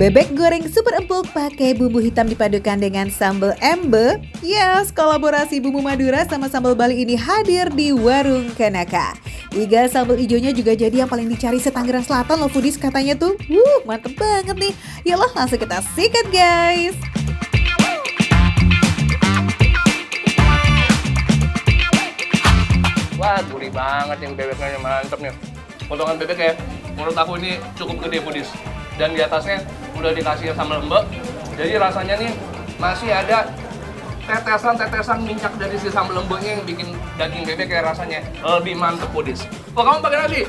Bebek goreng super empuk pakai bumbu hitam dipadukan dengan sambal embe. Yes, kolaborasi bumbu Madura sama sambal Bali ini hadir di Warung Kanaka. Iga sambal ijonya juga jadi yang paling dicari se-Tangerang Selatan loh foodies katanya tuh. Mantep banget nih. Yalah langsung kita sikat guys. Wah, gurih banget yang bebeknya, mantep nih. Potongan bebek ya, menurut aku ini cukup gede foodies. Dan di atasnya udah dikasih sambal embe. Jadi rasanya nih masih ada tetesan-tetesan minyak dari si sambal embenya yang bikin daging bebek kayak rasanya lebih mantep foodies. Oh, kamu pakai nasi?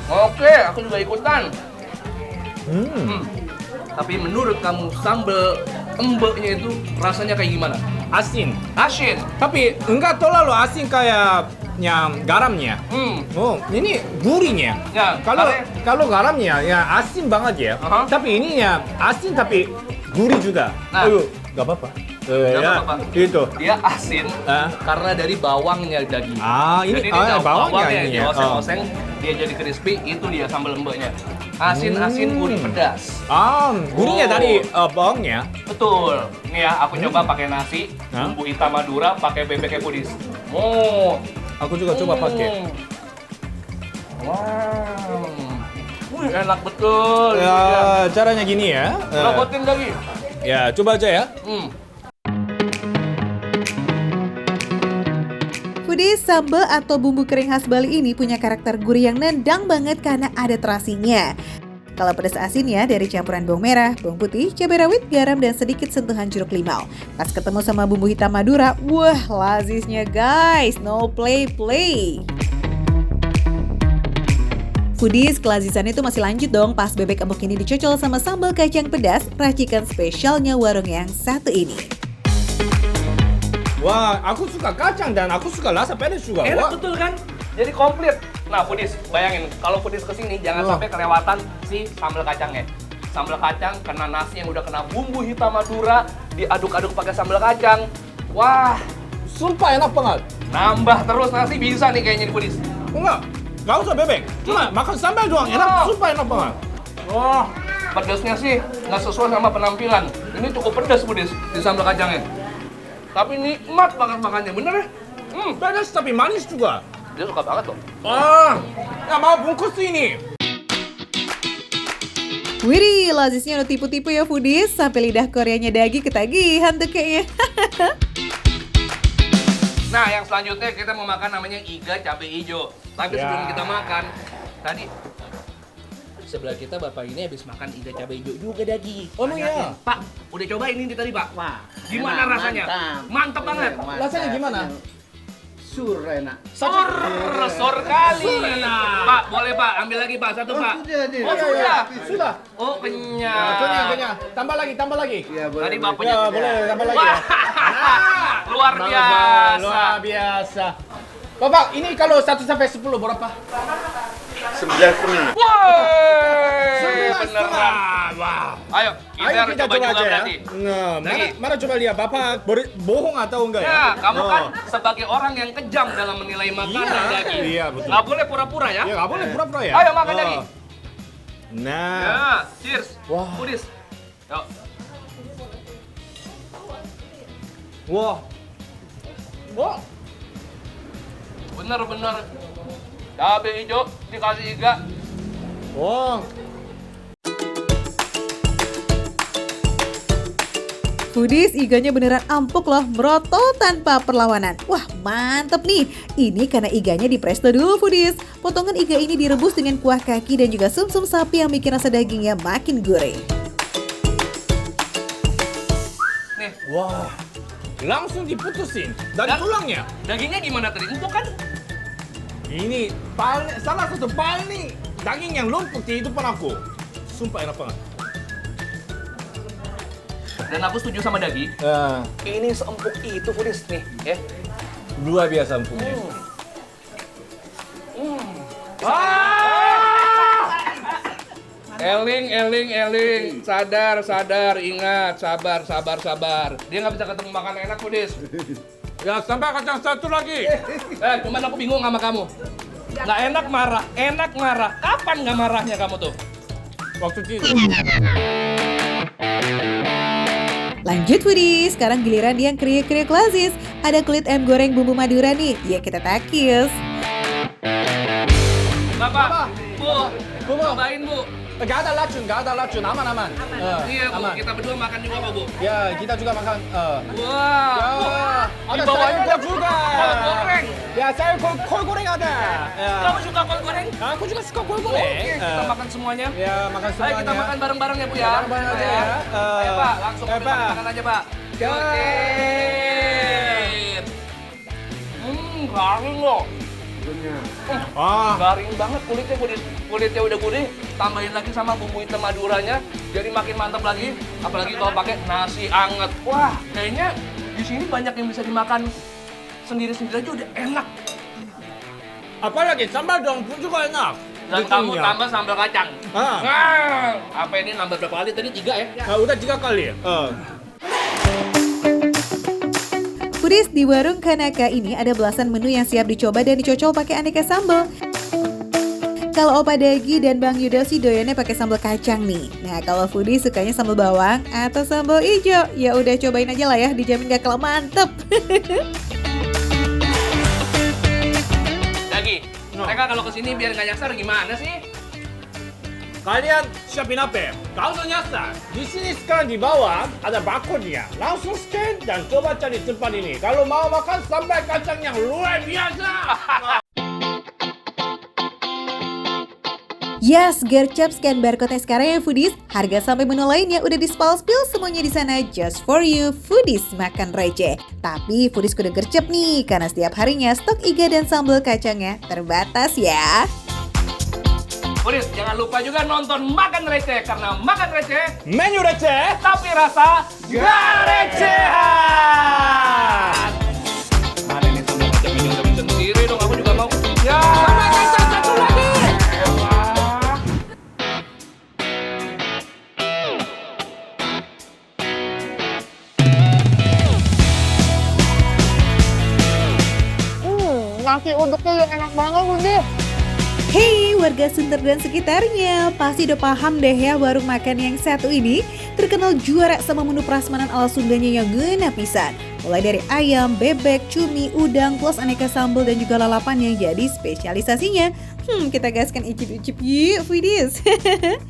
Oke, aku juga ikutan. Tapi menurut kamu sambal embenya itu rasanya kayak gimana? Asin. Asin. Tapi enggak terlalu asin kayak yang garamnya. Oh, ini gurihnya. Ya, kalau garamnya ya asin banget ya. Tapi ini ya asin tapi gurih juga. Nah. Aduh, nggak apa-apa. Nggak apa-apa. Itu. Dia asin karena dari bawangnya daging. Ini jadi di bawangnya ini ya. dioseng-oseng, dia jadi crispy, itu dia sambal embenya. Asin-asin gurih pedas. Gurihnya dari bawangnya. Betul. Nih ya, aku coba pakai nasi, bumbu hitam Madura, pakai bebeknya foodies. Aku juga coba pakai. Wow. Wih, enak betul. Ya, caranya gini ya. Robotin lagi. Ya, coba aja ya. Foodies, sambal atau bumbu kering khas Bali ini punya karakter gurih yang nendang banget karena ada terasinya. Kalau pedas asinnya dari campuran bawang merah, bawang putih, cabai rawit, garam, dan sedikit sentuhan jeruk limau. Pas ketemu sama bumbu hitam Madura, wah lazisnya guys, no play. Foodies, kelazisannya itu masih lanjut dong pas bebek embek ini dicocol sama sambal kacang pedas, racikan spesialnya warung yang satu ini. Wah, aku suka kacang dan aku suka rasa pedas juga. Enak betul kan? Jadi komplit. Nah, foodies, bayangin kalau foodies kesini jangan sampai kelewatan si sambal kacangnya. Sambal kacang kena nasi yang udah kena bumbu hitam Madura, diaduk-aduk pakai sambal kacang. Wah, Sumpah enak banget. nambah terus nasi bisa nih kayaknya di foodies. Nggak usah bebek. Cuma makan sambal doang, enak. Sumpah enak banget. Wah, pedasnya sih nggak sesuai sama penampilan. Ini cukup pedas foodies di sambal kacangnya. Tapi nikmat makannya, bener ya? Pedas tapi manis juga. Dia suka banget loh. Nggak mau bungkus ini. Widih, lazisnya udah tipu-tipu ya foodies, sampai lidah Koreanya Dagi ketagihan tuh kayaknya. Nah, yang selanjutnya kita mau makan namanya iga cabai hijau. Tapi sebelum kita makan, tadi sebelah kita bapak ini habis makan iga cabai hijau juga Dagi. Oh iya. Pak, udah coba ini tadi Pak? Wah, Gimana enak, rasanya? Mantap banget. Rasanya gimana? Sur enak. Sur kali. Pak, boleh Pak, ambil lagi Pak, satu Pak. Sudah. Sudah. Oh, kenyang. Kenyang. Tambah lagi. Ya, boleh. Tadi bapaknya Ya, boleh tambah lagi. Wah, luar biasa. Luar biasa. Bapak, ini kalau 1 sampai 10 berapa? 9,5. Woi, beneran. Wah. Ayo, kita harus coba juga aja ya. berarti. Nah, Lagi. mana coba lihat Bapak bohong atau enggak ya? Ya, kamu kan sebagai orang yang kejam dalam menilai makanan Dagi. Iya, betul. Nggak boleh pura-pura ya. Ya, nggak boleh pura-pura ya. Ayo makan Dagi. Nah. Ya, cheers. Wah. Foodies. Yuk. Wah. Wah. Bener-bener. Cabai hijau dikasih iga. Wah. Foodies, iganya beneran empuk loh, merotot tanpa perlawanan. Wah, mantep nih. Ini karena iganya dipresto dulu foodies. Potongan iga ini direbus dengan kuah kaki dan juga sumsum sapi yang bikin rasa dagingnya makin gurih. Nih, Wah. Langsung diputusin dari tulangnya. dagingnya gimana tadi? Empuk kan? Ini salah satu paling daging yang lempuk di hidupan aku. Sumpah enak banget. Dan aku setuju sama Dagi. Ini seempuk itu foodies nih, ya. Luar biasa empuknya. Eling, sadar, ingat, sabar. Dia nggak bisa ketemu makan enak, foodies. Ya, sampai kacang satu lagi. Cuman aku bingung sama kamu. Nggak enak marah. Kapan nggak marahnya kamu tuh? Waktu itu. Lanjut Foodies, sekarang giliran yang kriuk-kriuk klasis. Ada kulit ayam goreng bumbu Madura nih, ya kita takis. Bapak, Bu, Bu. cobain Bu. Gak ada racun, aman. Iya Bu, aman. kita berdua makan juga kok Bu. Ya, kita juga makan. Wah, Bu, ada di bawahnya sayur juga. kol goreng. Ya, saya kol goreng ada. Ya. Kamu suka kol goreng? Aku juga suka kol goreng. Oke, kita makan semuanya. Ya, makan Ayo semuanya. kita makan bareng-bareng ya Bu ya. Ya, bareng-bareng aja ya. Ayo Pak, langsung Ayo, kita Pak. makan aja Pak. Ya. Oke. Garing loh. Garing banget kulitnya, kulitnya udah gurih, tambahin lagi sama bumbu hitam maduranya, jadi makin mantap lagi. Apalagi kalau pakai nasi anget. Wah, kayaknya di sini banyak yang bisa dimakan sendiri-sendiri aja udah enak. Apalagi sambal dong juga enak. Dan kamu tambah sambal kacang. Ah. Apa ini nambah berapa kali tadi? 3 ya? Udah 3 kali. Foodies, di warung Kanaka ini ada belasan menu yang siap dicoba dan dicocol pakai aneka sambal. Kalau Opa Dagi dan Bang Yuda sih doyannya pakai sambal kacang nih. Nah, kalau Foodies sukanya sambal bawang atau sambal hijau, ya udah cobain aja lah ya, dijamin gak kalah mantep. Dagi, mereka kalau kesini biar nggak nyasar gimana sih? Kalian siapin apa? Kalau nyasar, di sini sekarang di bawah ada barcode-nya. Langsung scan dan coba cari tempat ini. Kalau mau makan sambal kacang yang luar biasa. Yes, gercep scan barcode-nya sekarang ya Foodies. Harga sampai menu lainnya udah di-spill semuanya di sana just for you. Foodies makan receh. Tapi Foodies kudu gercep nih karena setiap harinya stok iga dan sambal kacangnya terbatas ya. Foodies, jangan lupa juga nonton Makan Receh karena Makan Receh Menu receh, tapi rasa gak recehan. Mana ini sambal kacangnya udah bisa sendiri dong, aku juga mau. Ya. Sambal kacang satu lagi. Nasi uduknya enak banget Budi. Hey warga Sunter dan sekitarnya, pasti udah paham deh ya warung makan yang satu ini terkenal juara sama menu prasmanan ala Sundanya yang ngena pisan. Mulai dari ayam, bebek, cumi, udang, plus aneka sambal dan juga lalapan yang jadi spesialisasinya. Kita gaskan icip-icip yuk Foodies.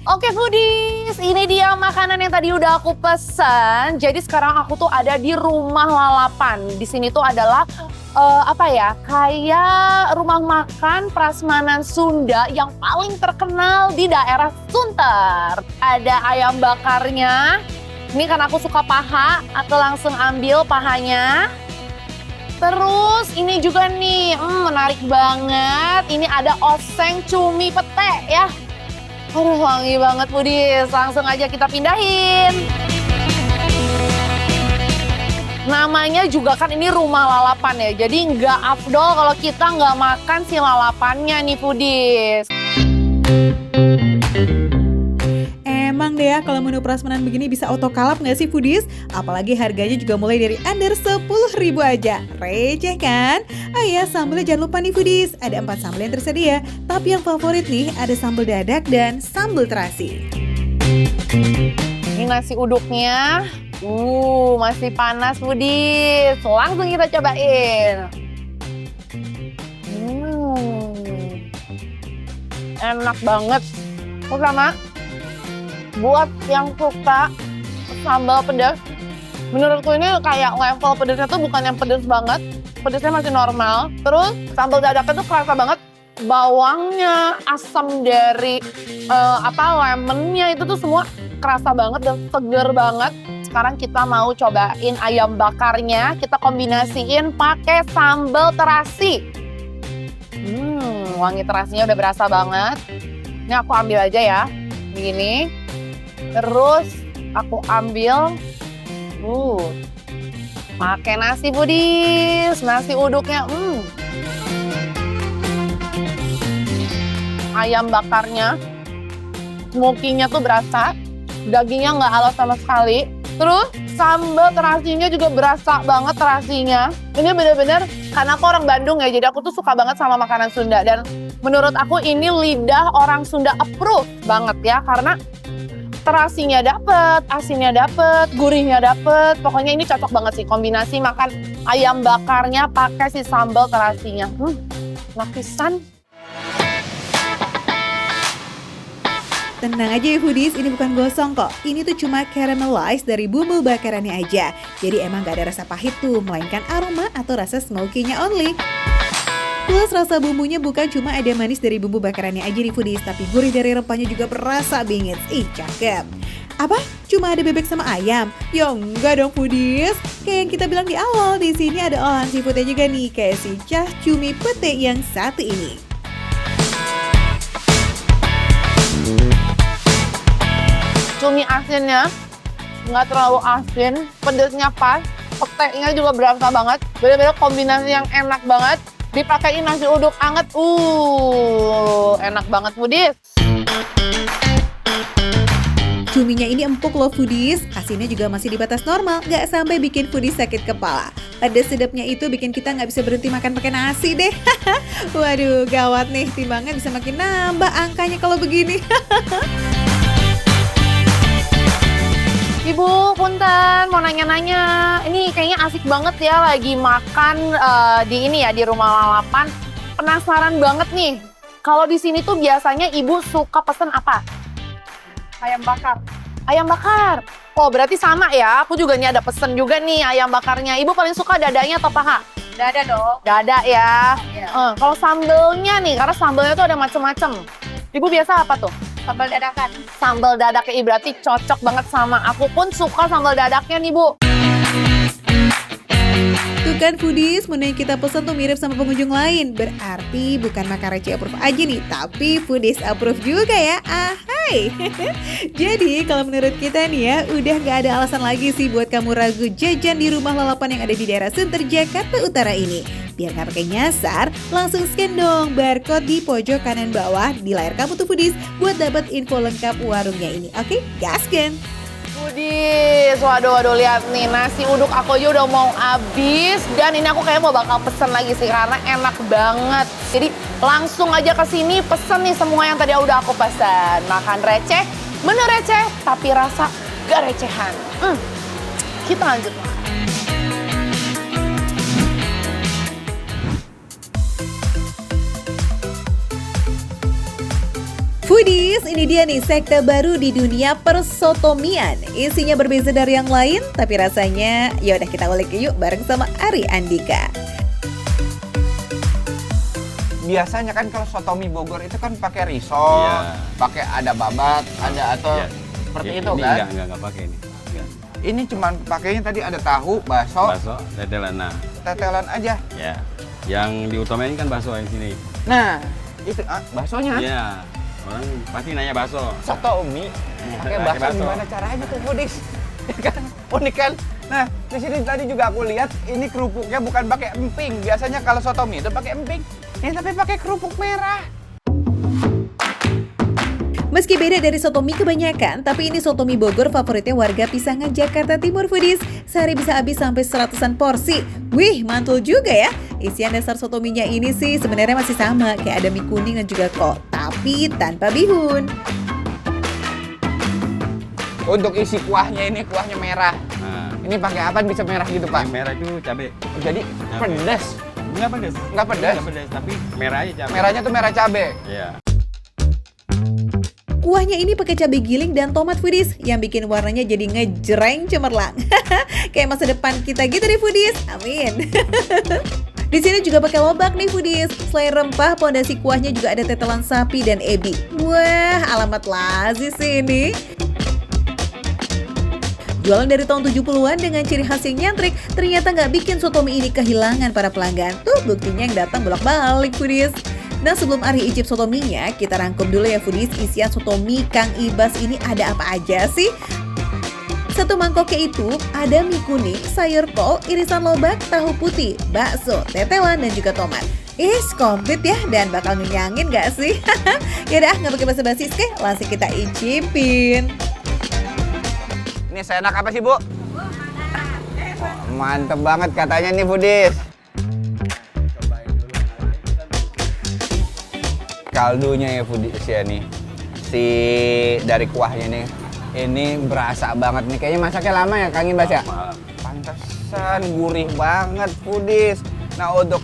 Oke Foodies, ini dia makanan yang tadi udah aku pesan. Jadi sekarang aku tuh ada di Rumah Lalapan. Di sini tuh adalah kayak rumah makan prasmanan Sunda yang paling terkenal di daerah Sunter. Ada ayam bakarnya. Ini karena aku suka paha, aku langsung ambil pahanya. Terus ini juga nih, menarik banget. Ini ada oseng cumi pete ya. Aduh wangi banget Budis, langsung aja kita pindahin. Namanya juga kan ini rumah lalapan ya, jadi nggak afdol kalau kita nggak makan si lalapannya nih Foodies. Emang deh ya kalau menu prasmanan begini bisa auto kalap nggak sih Foodies? Apalagi harganya juga mulai dari under 10.000 aja. Receh kan? Ah ya, sambalnya jangan lupa nih Foodies. Ada 4 sambal yang tersedia, tapi yang favorit nih ada sambal dadak dan sambal terasi. Ini nasi uduknya. Masih panas Foodies. Langsung kita cobain. Enak banget. Pertama, buat yang suka sambal pedas, menurutku ini kayak level pedasnya tuh bukan yang pedas banget. Pedasnya masih normal. Terus sambal dadaknya tuh kerasa banget. Bawangnya, asam dari lemonnya itu tuh semua kerasa banget dan seger banget. Sekarang kita mau cobain ayam bakarnya, kita kombinasiin pakai sambal terasi. Wangi terasinya udah berasa banget. Ini aku ambil aja ya, begini. Terus aku ambil, pakai nasi Foodies, nasi uduknya. Ayam bakarnya, smoky-nya tuh berasa, dagingnya nggak halus sama sekali. Terus sambal terasinya juga berasa banget terasinya. Ini bener-bener, karena aku orang Bandung ya, jadi aku tuh suka banget sama makanan Sunda. Dan menurut aku ini lidah orang Sunda approve banget ya, karena terasinya dapet, asinnya dapet, gurihnya dapet. Pokoknya ini cocok banget sih kombinasi makan ayam bakarnya pakai si sambal terasinya. Lapisan. Tenang aja ya foodies, ini bukan gosong kok. Ini tuh cuma caramelize dari bumbu bakarannya aja. Jadi emang gak ada rasa pahit tuh, melainkan aroma atau rasa smoky-nya only. Plus rasa bumbunya bukan cuma ada manis dari bumbu bakarannya aja nih foodies, tapi gurih dari rempahnya juga berasa bingit. Ih, cakep. Apa? Cuma ada bebek sama ayam? Ya enggak dong foodies. Kayak yang kita bilang di awal, di sini ada olahan seafoodnya juga nih, kayak si cah cumi pete yang satu ini. Cumi asinnya nggak terlalu asin, pedesnya pas, petenya juga berasa banget. Bener-bener kombinasi yang enak banget. Dipakein nasi uduk anget, enak banget foodies. Cuminya ini empuk loh foodies, asinnya juga masih di batas normal, nggak sampai bikin foodies sakit kepala. Pedas sedapnya itu bikin kita nggak bisa berhenti makan pakai nasi deh. Waduh, gawat nih, timbangnya bisa makin nambah angkanya kalau begini. Ibu, punten, mau nanya-nanya. Ini kayaknya asik banget ya lagi makan di ini ya, di Rumah Lalapan. Penasaran banget nih. Kalau di sini tuh biasanya ibu suka pesen apa? Ayam bakar. Ayam bakar. Oh, berarti sama ya. Aku juga nih ada pesen juga nih ayam bakarnya. Ibu paling suka dadanya atau paha? Dada dong. Dada ya. Iya. Kalau sambelnya nih, karena sambelnya tuh ada macem-macem. Ibu biasa apa tuh? Sambal dadakan. Sambal dadaknya berarti cocok banget sama aku pun suka sambal dadaknya nih Bu. Tuh kan foodies, menu yang kita pesan tuh mirip sama pengunjung lain. Berarti bukan makan receh approve aja nih, tapi foodies approve juga ya. Ahai. Jadi kalau menurut kita nih ya, udah gak ada alasan lagi sih buat kamu ragu jajan di Rumah Lalapan yang ada di daerah Sunter, Jakarta Utara ini. Biar gak pakai nyasar, langsung scan dong barcode di pojok kanan bawah di layar kamu tuh foodies buat dapat info lengkap warungnya ini. Oke, gaskan. Foodies, waduh lihat nih nasi uduk aku aja udah mau habis dan ini aku kayak mau bakal pesen lagi sih karena enak banget. Jadi langsung aja ke sini pesen nih semua yang tadi udah aku pesan. Makan receh, menu receh tapi rasa gak recehan. Kita lanjut makan. Foodies, ini dia nih sekte baru di dunia persotomian. Isinya berbeza dari yang lain, tapi rasanya yaudah kita ulik yuk bareng sama Ari Andika. Biasanya kan kalau sotomi Bogor itu kan pakai risol, pakai ada babat, ada atau seperti itu kan? Enggak pakai ini. Enggak. Ini cuman pakainya tadi ada tahu, bakso, tetelan. Nah, tetelan aja. ya. Yang diutamain kan bakso yang sini. Nah, itu baksonya. Iya. Orang pasti nanya bakso. Sotomi pakai bakso gimana caranya tuh foodies? Kan unik kan? Nah, di sini tadi juga aku lihat ini kerupuknya bukan pakai emping. Biasanya kalau sotomi itu pakai emping. Ini tapi pakai kerupuk merah. Meski beda dari sotomi kebanyakan, tapi ini sotomi Bogor favoritnya warga Pisangan Jakarta Timur foodies. Sehari bisa habis sampai 100-an porsi. Wih, mantul juga ya. Isian dasar sotominya ini sih sebenarnya masih sama, kayak ada mie kuning dan juga kol, tapi tanpa bihun. Untuk isi kuahnya ini kuahnya merah. Nah, Ini pakai apa bisa merah gitu, Pak? yang merah itu cabai. Jadi pedas. Enggak pedas. Enggak pedas? Enggak pedas, tapi merah aja cabai. Merahnya tuh merah cabai. Iya. Kuahnya ini pakai cabai giling dan tomat foodies yang bikin warnanya jadi ngejreng cemerlang. Kayak masa depan kita gitu deh foodies. Amin. Di sini juga pakai lobak nih foodies. Selain rempah, pondasi kuahnya juga ada tetelan sapi dan ebi. Wah, alamat lazis sih ini. Jualan dari tahun 70-an dengan ciri khas yang nyentrik, ternyata nggak bikin sotomi ini kehilangan para pelanggan. Tuh buktinya yang datang bolak-balik foodies. Nah sebelum Ari icip sotominya, kita rangkum dulu ya foodies isian sotomi Kang Ibas ini ada apa aja sih? Satu mangkoknya itu ada mie kuning, sayur kol, irisan lobak, tahu putih, bakso, tetelan, dan juga tomat. Komplit ya dan bakal ngenyangin gak sih? Yaudah nggak pakai basa-basi, langsung kita icipin. Ini seenak apa sih, Bu? Mantep banget katanya nih foodies. Kaldunya ya foodies ya nih. Si dari kuahnya nih Ini berasa banget nih. Kayaknya masaknya lama ya Kang Ibas ya? Pantesan gurih banget Foodies. Nah untuk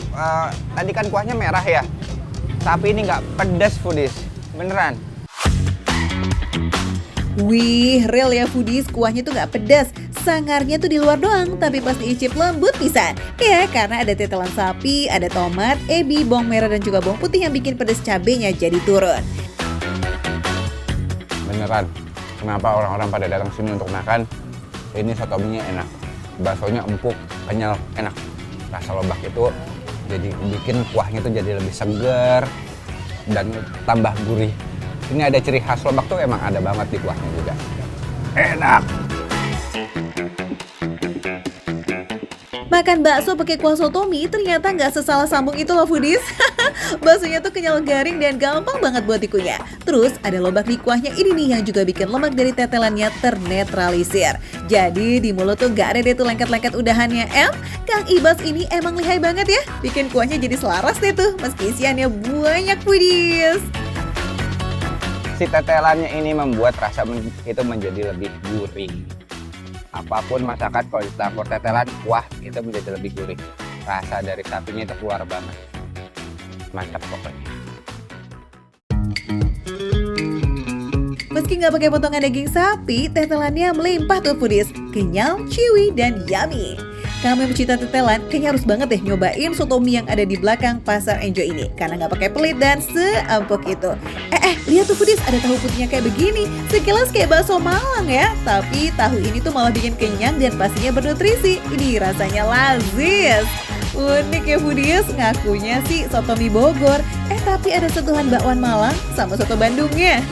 tadi kan kuahnya merah ya. Tapi ini nggak pedas Foodies. Beneran. Wih, real ya Foodies, kuahnya tuh nggak pedas. Sangarnya tuh di luar doang, tapi pas diicip lembut pisan. Ya, karena ada tetelan sapi, ada tomat, ebi, bawang merah, dan juga bawang putih yang bikin pedas cabenya jadi turun. Beneran. Kenapa orang-orang pada datang sini untuk makan? Ini soto mie-nya enak. Baksonya empuk, kenyal, enak. Rasa lobak itu jadi bikin kuahnya tuh jadi lebih segar dan tambah gurih. Ini ada ciri khas lobak tuh emang ada banget di kuahnya juga. Enak. Makan bakso pakai kuah soto mie ternyata nggak sesalah sambung itu loh Foodies. Baksonya tuh kenyal garing dan gampang banget buat dikunyah. Terus ada lobak di kuahnya ini nih yang juga bikin lemak dari tetelannya ternetralisir. Jadi di mulut tuh nggak ada deh tuh lengket-lengket udahannya. Kang Ibas ini emang lihai banget ya. Bikin kuahnya jadi selaras deh tuh meski isiannya banyak Foodies. Si tetelannya ini membuat rasa itu menjadi lebih gurih. Apapun masakan kalau dicampur tetelan, kuah itu menjadi lebih gurih. Rasa dari sapinya itu keluar banget. Mantap pokoknya. Meski nggak pakai potongan daging sapi, tetelannya melimpah tuh Foodies. Kenyal, chewy, dan yummy. Kamu yang pecinta tetelan, kayaknya harus banget deh nyobain soto mie yang ada di belakang Pasar Enjo ini. Karena nggak pakai pelit dan seempuk itu. Lihat tuh Foodies, ada tahu putihnya kayak begini. Sekilas kayak bakso Malang ya. Tapi tahu ini tuh malah bikin kenyang dan pastinya bernutrisi. Ini rasanya lazis. Unik ya Foodies, ngakunya sih soto mie Bogor. Tapi ada sentuhan bakwan Malang sama soto Bandungnya.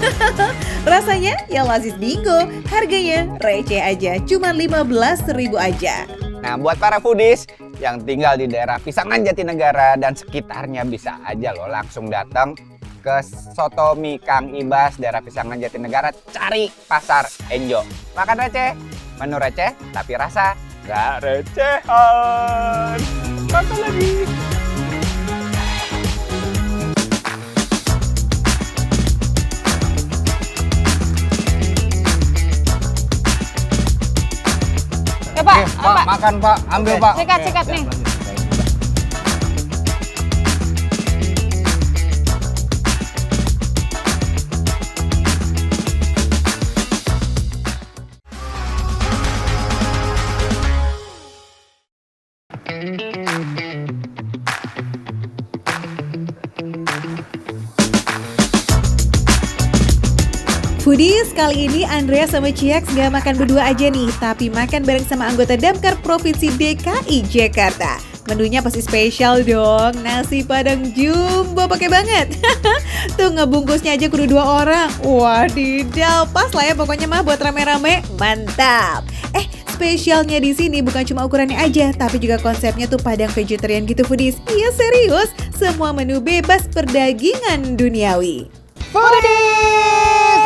Rasanya ya lazis bingo. Harganya receh aja, cuma 15.000 aja. Nah, buat para foodies yang tinggal di daerah Pisangan Jatinegara dan sekitarnya bisa aja loh langsung datang ke Soto Mie Kang Ibas daerah Pisangan Jatinegara, cari Pasar Enjo. Makan receh, menu receh tapi rasa gak recehan. Makan lagi. Pak, Pak, makan Pak, ambil Pak. Sikat nih. Foodies, kali ini Andrea sama Ciax gak makan berdua aja nih, tapi makan bareng sama anggota Damkar Provinsi DKI Jakarta. Menunya pasti spesial dong, nasi padang jumbo pakai banget. Tuh ngebungkusnya aja kudu 2 orang. Wadidaw, pas lah ya pokoknya mah buat rame-rame, mantap. Spesialnya di sini bukan cuma ukurannya aja, tapi juga konsepnya tuh padang vegetarian gitu Foodies. Iya serius, semua menu bebas perdagingan duniawi. Foodies!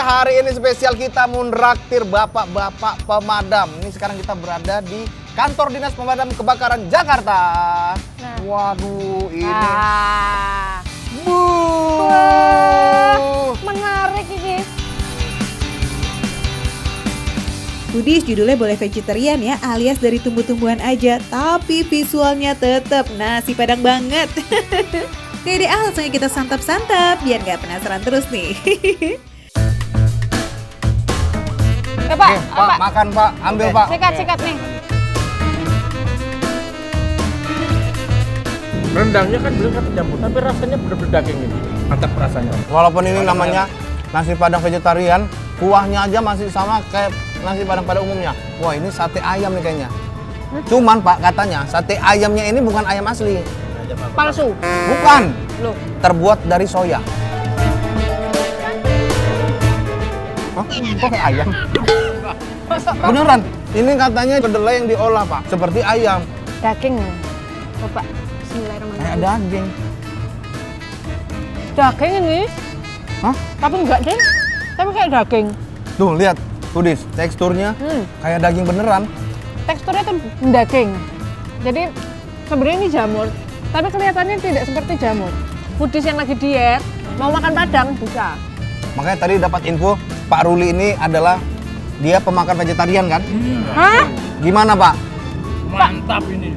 Hari ini spesial kita menraktir bapak-bapak pemadam. Ini sekarang kita berada di kantor Dinas Pemadam Kebakaran Jakarta. Waduh, ini. Menarik ini. Foodies judulnya boleh vegetarian ya, alias dari tumbuh-tumbuhan aja, tapi visualnya tetap nasi padang banget. Oke deh, langsung kita santap-santap biar gak penasaran terus nih. Pak, Pak, makan Pak, ambil Pak. Sikat nih. Rendangnya kan belum kata jamur, tapi rasanya bener-bener daging ini. Mantap rasanya. Walaupun ini namanya nasi padang vegetarian, kuahnya aja masih sama kayak nasi padang pada umumnya. Wah, ini sate ayam nih kayaknya. Cuman Pak, katanya sate ayamnya ini bukan ayam asli. Palsu. Bukan. Loh. Terbuat dari soya. Hah? Kok kayak ayam? Beneran. Ini katanya kedelai yang diolah, Pak. Seperti ayam. Daging. Bapak, bismillahirrahmanirrahim. Kayak daging. Daging ini? Hah? Tapi enggak deh. Tapi kayak daging. Tuh, lihat. Foodies, teksturnya kayak daging beneran. Teksturnya tuh daging. Jadi sebenarnya ini jamur, tapi kelihatannya tidak seperti jamur. Foodies yang lagi diet, mau makan padang bisa. Makanya tadi dapat info Pak Ruli ini adalah dia pemakan vegetarian kan? Hah? Gimana Pak? Mantap ini.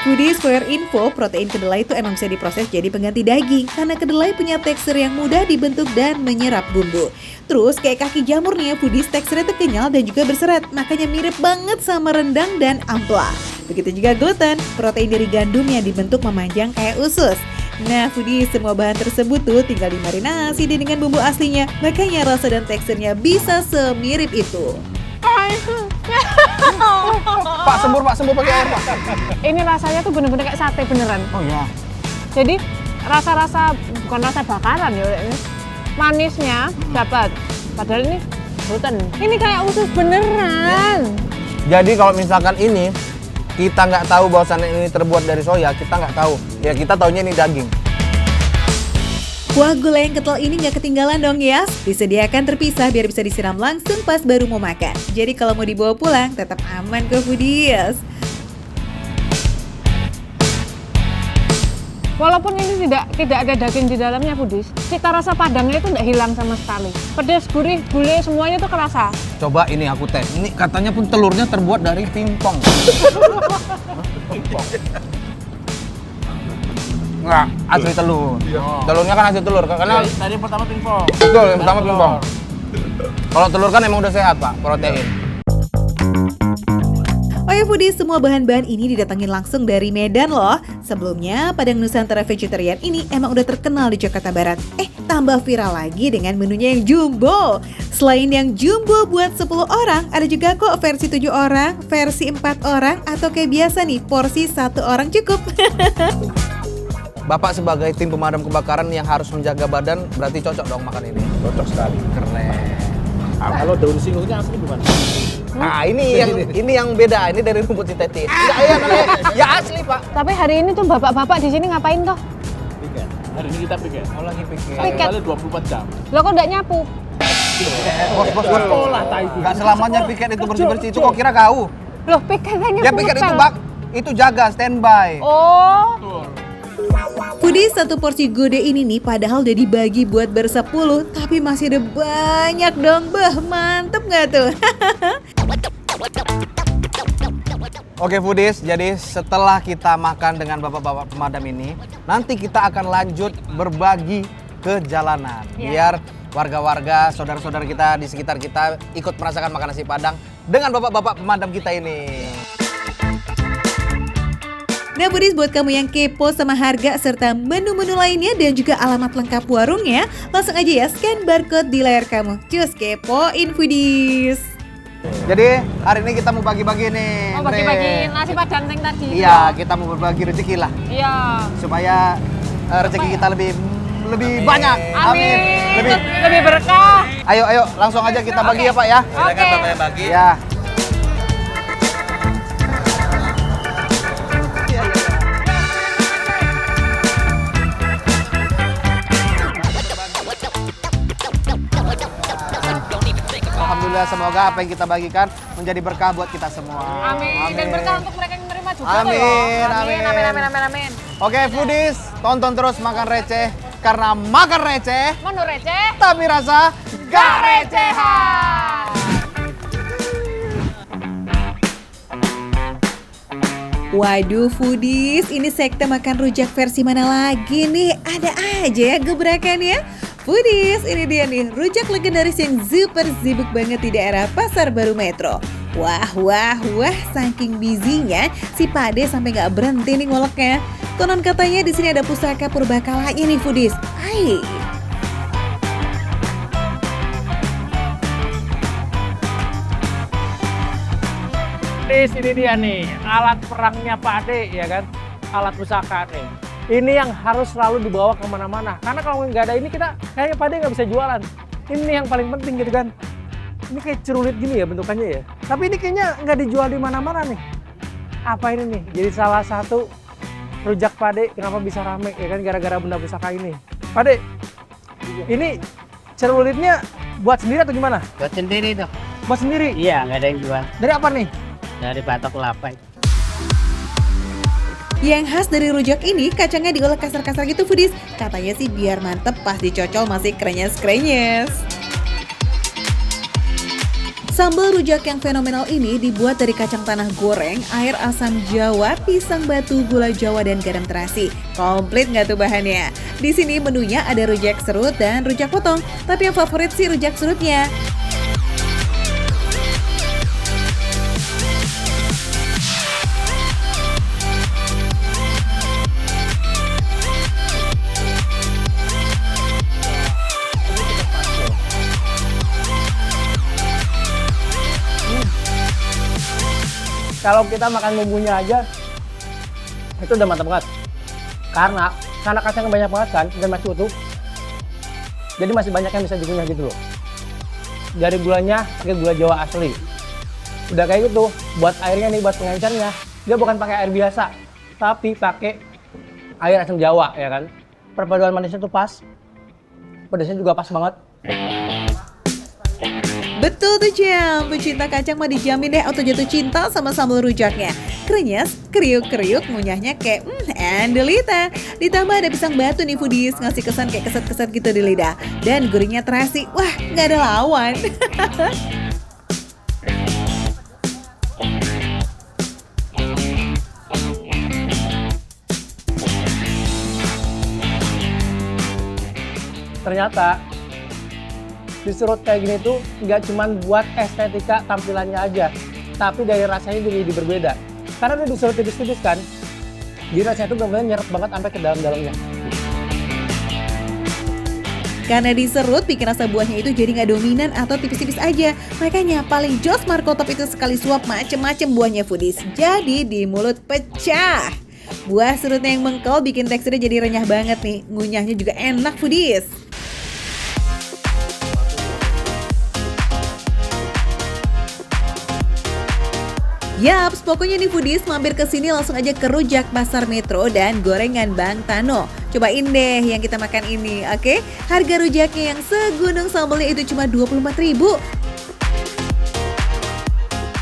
Foodies for your info, protein kedelai itu emang bisa diproses jadi pengganti daging karena kedelai punya tekstur yang mudah dibentuk dan menyerap bumbu. Terus kayak kaki jamur nih ya, foodies teksturnya tuh kenyal dan juga berserat, makanya mirip banget sama rendang dan ampela. Begitu juga gluten, protein dari gandum yang dibentuk memanjang kayak usus. Nah foodies, semua bahan tersebut tuh tinggal dimarinasi dengan bumbu aslinya, makanya rasa dan teksturnya bisa semirip itu. Pak sembur pakai air Pak. Ini rasanya tuh bener-bener kayak sate beneran. Oh ya. Jadi rasa-rasa bukan rasa bakaran ya, ini manisnya dapat. Padahal ini gluten. Ini kayak usus beneran. Jadi kalau misalkan ini kita nggak tahu bahwasannya ini terbuat dari soya, kita nggak tahu. Ya kita taunya ini daging. Kuah gula yang kental ini nggak ketinggalan dong ya. Disediakan terpisah biar bisa disiram langsung pas baru mau makan. Jadi kalau mau dibawa pulang tetap aman ke foodies. Walaupun ini tidak ada daging di dalamnya foodies, cita rasa padangnya itu nggak hilang sama sekali. Pedas, gurih, gulai semuanya tuh kerasa. Coba ini aku tes. Ini katanya pun telurnya terbuat dari pingpong. Enggak, asli telur. Telurnya kan asli telur karena Tadi yang pertama pingpong. betul yang pertama pingpong. Kalau telur kan emang udah sehat Pak, protein. Oh ya foodies, semua bahan-bahan ini didatangin langsung dari Medan loh. Sebelumnya, Padang Nusantara Vegetarian ini emang udah terkenal di Jakarta Barat. Tambah viral lagi dengan menunya yang jumbo. Selain yang jumbo buat 10 orang, ada juga kok versi 7 orang, versi 4 orang, atau kayak biasa nih, porsi 1 orang cukup. Bapak sebagai tim pemadam kebakaran yang harus menjaga badan, berarti cocok dong makan ini. Cocok sekali. Keren. Kalau daun singkongnya asli bukan? Nah, ini yang beda. Ini dari rumput sintetis. Enggak, iya namanya. Ya asli, Pak. Tapi hari ini tuh bapak-bapak di sini ngapain toh? Piket. Hari ini kita piket. Oh, lagi pikir. Satu kali 24 jam. Lo kok nggak nyapu? Bos. Sekolah tai. Enggak selamanya piket itu bersih-bersih. Itu kok kira kau? Loh, piketnya Ya piket itu, Bak. Itu jaga standby. Oh. Foodies, satu porsi gode ini nih padahal udah dibagi buat ber-10, tapi masih ada banyak dong. Bah, mantep nggak tuh? Oke foodies, jadi setelah kita makan dengan bapak-bapak pemadam ini, nanti kita akan lanjut berbagi ke jalanan. Biar warga-warga, saudara-saudara kita di sekitar kita ikut merasakan makan nasi Padang dengan bapak-bapak pemadam kita ini. Nah foodies, buat kamu yang kepo sama harga serta menu-menu lainnya dan juga alamat lengkap warungnya, langsung aja ya scan barcode di layar kamu. Cus kepoin foodies. Jadi hari ini kita mau bagi-bagi nih. Oh, bagi-bagi nasi Padang yang tadi. Iya, kita mau berbagi rezeki lah Iya. supaya rezeki kita lebih banyak. Amin. Lebih. Lebih berkah. Ayo langsung aja kita bagi ya Pak ya. Oke. Bapak yang bagi. Ya. Alhamdulillah, semoga apa yang kita bagikan menjadi berkah buat kita semua. Amin. Dan berkah untuk mereka yang menerima juga. Amin, loh. amin. Amin. Oke foodies, tonton terus Makan Receh karena makan receh Menu receh, tapi rasa gak recehan. Waduh foodies, ini sekte makan rujak versi mana lagi nih? Ada aja ya gebrakannya. Foodies, ini dia nih rujak legendaris yang super sibuk banget di daerah Pasar Baru Metro. Wah, saking busynya si Pade sampai nggak berhenti nih ngoloknya. Konon katanya di sini ada pusaka purbakalanya nih foodies. Hai. Ini dia nih, alat perangnya Pak Ade, ya kan? Alat pusaka nih. Ini yang harus selalu dibawa kemana-mana. Karena kalau nggak ada ini kita kayaknya Pak Ade nggak bisa jualan. Ini yang paling penting gitu kan. Ini kayak cerulit gini ya bentukannya ya. Tapi ini kayaknya nggak dijual di mana-mana nih. Apa ini nih? Jadi salah satu rujak Pak Ade kenapa bisa rame ya kan gara-gara benda pusaka ini. Pak Ade, ini cerulitnya buat sendiri atau gimana? Buat sendiri tuh. Buat sendiri? Iya, nggak ada yang jual. Dari apa nih? Dari batok kelapa. Yang khas dari rujak ini, kacangnya diolah kasar-kasar gitu foodies. Katanya sih biar mantep pas dicocol masih krenyes-krenyes. Sambal rujak yang fenomenal ini dibuat dari kacang tanah goreng, air asam jawa, pisang batu, gula jawa, dan garam terasi. Komplit nggak tuh bahannya? Di sini menunya ada rujak serut dan rujak potong, tapi yang favorit sih rujak serutnya. Kalau kita makan bumbunya aja, itu udah mantap banget. Karena kacangnya banyak banget kan, dan masih utuh. Jadi masih banyak yang bisa dikunyah gitu loh. Dari gulanya pakai gula Jawa asli. Udah kayak gitu, buat airnya nih, buat pengencernya, dia bukan pakai air biasa, tapi pakai air asam Jawa, ya kan. Perpaduan manisnya tuh pas, pedasnya juga pas banget. Betul tuh Jam, pecinta kacang mah dijamin deh auto jatuh cinta sama sambal rujaknya. Krenyes, kriuk-kriuk, ngunyahnya kayak Andelita. Ditambah ada pisang batu nih foodies, ngasih kesan kayak keset-keset gitu di lidah. Dan gurihnya terasi, wah nggak ada lawan. Ternyata diserut kayak gini tuh nggak cuman buat estetika tampilannya aja, tapi dari rasanya jadi berbeda. Karena dia diserut tipis-tipis kan, jadi rasanya tuh benar-benar nyerap banget sampai ke dalam-dalamnya. Karena diserut, bikin rasa buahnya itu jadi nggak dominan atau tipis-tipis aja. Makanya paling jos Marco Top itu sekali suap macem-macem buahnya foodies. Jadi di mulut pecah. Buah serutnya yang mengkal bikin teksturnya jadi renyah banget nih. Ngunyahnya juga enak foodies. Yaps, pokoknya nih foodies mampir ke sini langsung aja ke Rujak Pasar Metro dan Gorengan Bang Tano. Cobain deh yang kita makan ini, oke? Harga rujaknya yang segunung sambalnya itu cuma 24.000.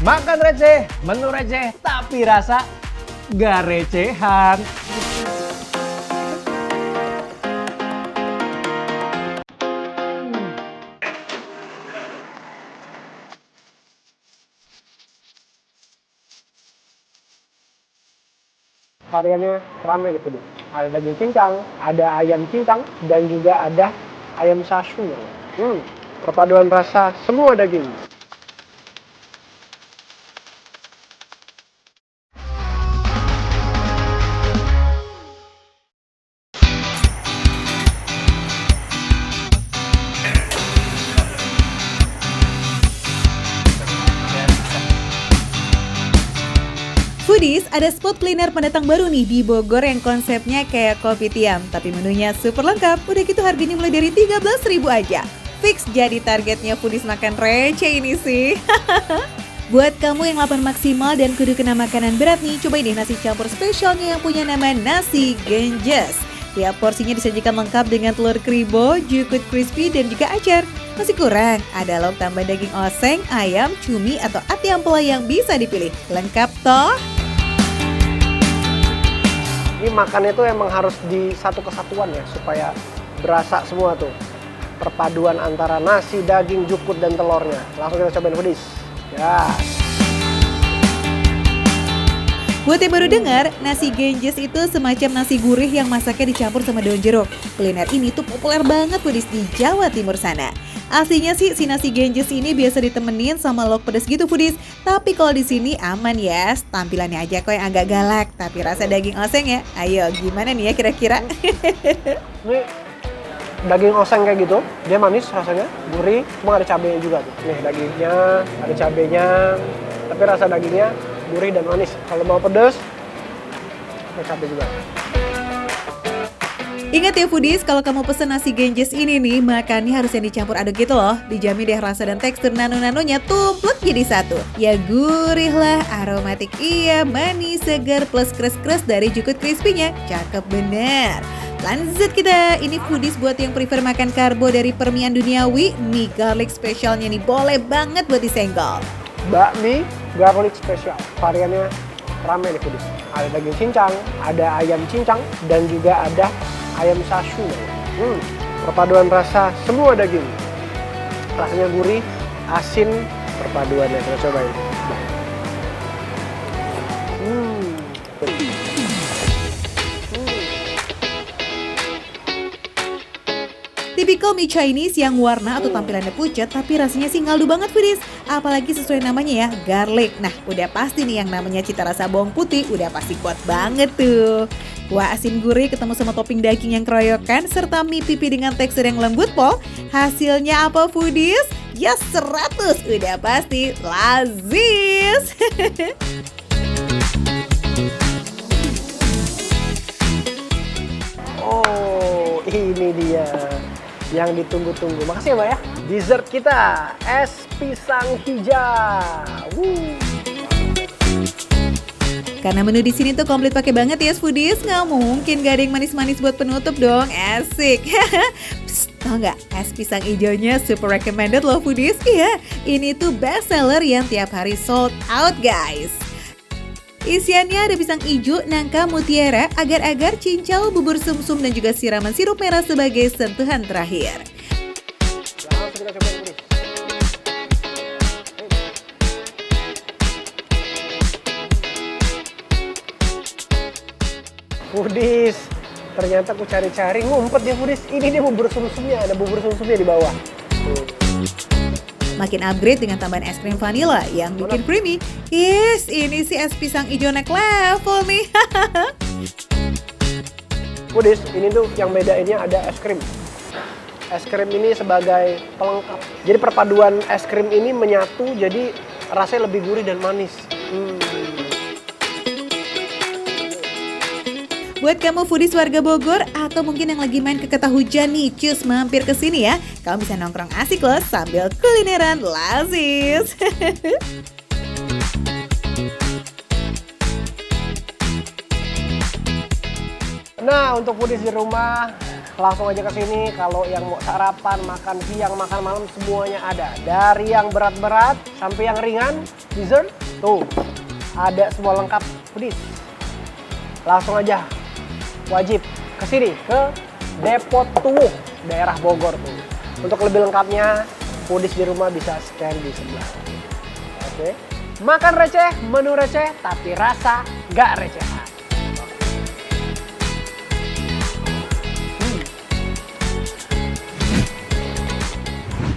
Makan receh, menu receh, tapi rasa gak recehan. Variannya ramai gitu deh. Ada daging cincang, ada ayam cincang, dan juga ada ayam sasu. Perpaduan rasa semua daging. Foodies, ada spot kuliner pendatang baru nih di Bogor yang konsepnya kayak kopi tiam, tapi menunya super lengkap. Udah gitu harganya mulai dari 13.000 aja. Fix jadi targetnya foodies makan receh ini sih. Buat kamu yang lapar maksimal dan kudu kena makanan berat nih, cobain deh nasi campur spesialnya yang punya nama nasi genjes. Tiap porsinya disajikan lengkap dengan telur kribo, jukut crispy, dan juga acar. Masih kurang, ada lauk tambah daging oseng, ayam, cumi, atau ati ampela yang bisa dipilih. Lengkap toh? Ini makannya tuh emang harus di satu kesatuan ya, supaya berasa semua tuh. Perpaduan antara nasi, daging, jukut, dan telurnya. Langsung kita cobain foodies. Ya. Buat yang baru dengar, nasi genjes itu semacam nasi gurih yang masaknya dicampur sama daun jeruk. Kuliner ini tuh populer banget foodies di Jawa Timur sana. Aslinya sih si nasi genjes ini biasa ditemenin sama lauk pedas gitu foodies. Tapi kalau di sini aman ya, tampilannya aja kok yang agak galak, tapi rasa daging oseng ya. Ayo gimana nih ya kira-kira? Ini daging oseng kayak gitu, dia manis rasanya, gurih, cuma ada cabenya juga tuh. Nih dagingnya, ada cabenya, tapi rasa dagingnya gurih dan manis. Kalau mau pedas, ada cabai juga. Ingat ya foodies, kalau kamu pesen nasi genjes ini nih, makannya harus yang dicampur aduk gitu loh. Dijamin deh rasa dan tekstur nano-nanonya tumplek jadi satu. Ya gurih lah, aromatik iya, manis, segar, plus kres-kres dari jukut crispy-nya. Cakep bener. Lanjut kita, ini foodies buat yang prefer makan karbo dari permian duniawi, mie garlic spesialnya nih boleh banget buat disenggol. Bakmi garlic spesial, variannya rame nih foodies. Ada daging cincang, ada ayam cincang, dan juga ada ayam sasu. Perpaduan rasa semua daging. Rasanya gurih, asin, perpaduannya. Kita cobain. Tipikal mie Chinese yang warna atau tampilannya pucat tapi rasanya sih ngaldu banget foodies. Apalagi sesuai namanya ya, garlic. Nah udah pasti nih yang namanya cita rasa bawang putih udah pasti kuat banget tuh. Kuah asin gurih ketemu sama topping daging yang keroyokan serta mie pipi dengan tekstur yang lembut pol. Hasilnya apa foodies? Ya 100, udah pasti lazis. Oh, ini dia yang ditunggu-tunggu. Makasih ya, Mbak ya. Dessert kita, es pisang hijau. Karena menu di sini tuh komplit pakai banget ya foodies, nggak mungkin gak ada yang manis-manis buat penutup dong, asik. Psst, tau nggak, es pisang hijaunya super recommended loh foodies. Iya, ini tuh best seller yang tiap hari sold out guys. Isiannya ada pisang hijau, nangka, mutiara, agar-agar, cincau, bubur sumsum, dan juga siraman sirup merah sebagai sentuhan terakhir. Langsung kita cobain foodies. Foodies, ternyata aku cari-cari ngumpet ya foodies. Ini dia bubur sumsumnya, ada bubur sumsumnya di bawah. Makin upgrade dengan tambahan es krim vanilla yang bikin creamy. Yes, ini si es pisang hijau next level nih. Foodies, ini tuh yang bedainnya ada es krim. Es krim ini sebagai pelengkap. Jadi perpaduan es krim ini menyatu, jadi rasanya lebih gurih dan manis. Buat kamu foodies warga Bogor atau mungkin yang lagi main ke Kota Hujan nih, cus mampir ke sini ya. Kamu bisa nongkrong asik loh sambil kulineran lazis. Nah, untuk foodies di rumah, langsung aja ke sini. Kalau yang mau sarapan, makan siang, makan malam, semuanya ada. Dari yang berat-berat sampai yang ringan, dessert, tuh ada semua lengkap foodies. Langsung aja, wajib ke sini, ke Depot Tuwuh, daerah Bogor tuh. Untuk lebih lengkapnya, foodies di rumah bisa scan di sebelah. Oke, makan receh, menu receh, tapi rasa gak recehan.